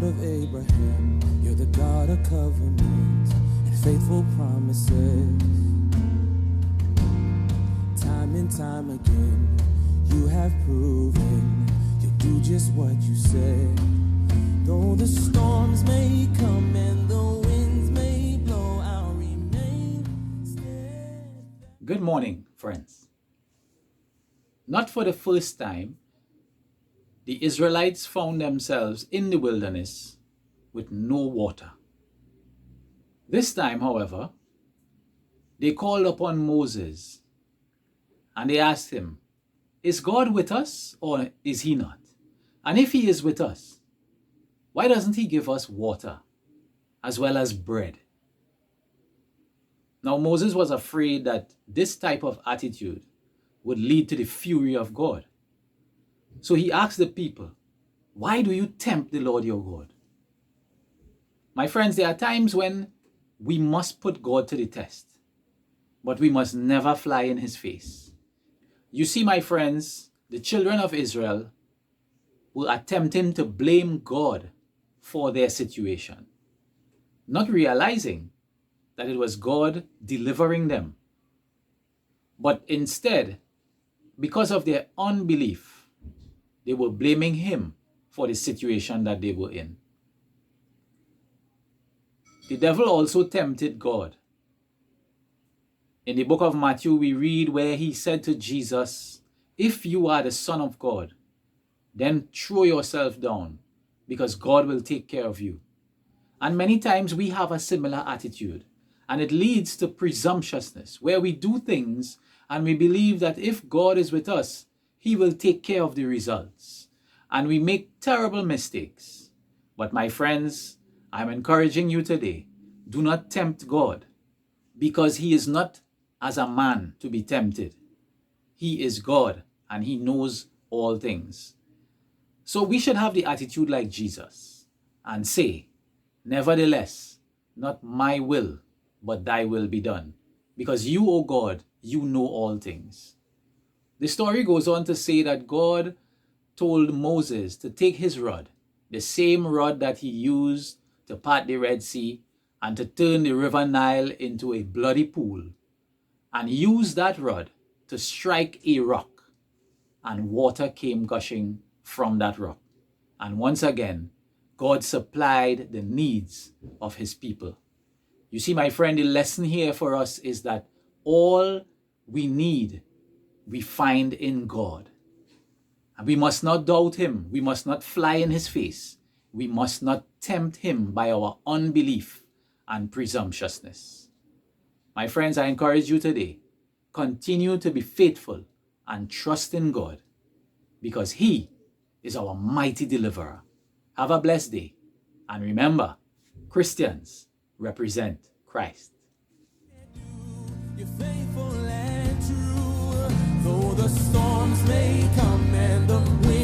of Abraham, you're the God of covenant and faithful promises. Time and time again, you have proven you'll do just what you said. Though the storms may come and the winds may blow, I'll remain steadfast. Good morning, friends. Not for the first time, the Israelites found themselves in the wilderness with no water. This time, however, they called upon Moses and they asked him, "Is God with us or is he not? And if he is with us, why doesn't he give us water as well as bread?" Now, Moses was afraid that this type of attitude would lead to the fury of God. So he asked the people, "Why do you tempt the Lord your God?" My friends, there are times when we must put God to the test, but we must never fly in his face. You see, my friends, the children of Israel were attempting to blame God for their situation, not realizing that it was God delivering them. But instead, because of their unbelief, they were blaming him for the situation that they were in. The devil also tempted God. In the book of Matthew, we read where he said to Jesus, "If you are the Son of God, then throw yourself down, because God will take care of you." And many times we have a similar attitude, and it leads to presumptuousness, where we do things and we believe that if God is with us, he will take care of the results. And we make terrible mistakes. But my friends, I'm encouraging you today, do not tempt God, because he is not as a man to be tempted. He is God and he knows all things. So we should have the attitude like Jesus and say, "Nevertheless, not my will, but thy will be done. Because you, O God, you know all things." The story goes on to say that God told Moses to take his rod, the same rod that he used to part the Red Sea and to turn the river Nile into a bloody pool, and use that rod to strike a rock, and water came gushing from that rock. And once again, God supplied the needs of his people. You see, my friend, the lesson here for us is that all we need, we find in God. And we must not doubt him. We must not fly in his face. We must not tempt him by our unbelief and presumptuousness. My friends, I encourage you today, continue to be faithful and trust in God, because he is our mighty deliverer. Have a blessed day. And remember, Christians represent Christ. You're faithful and true, though the storms may come and the winds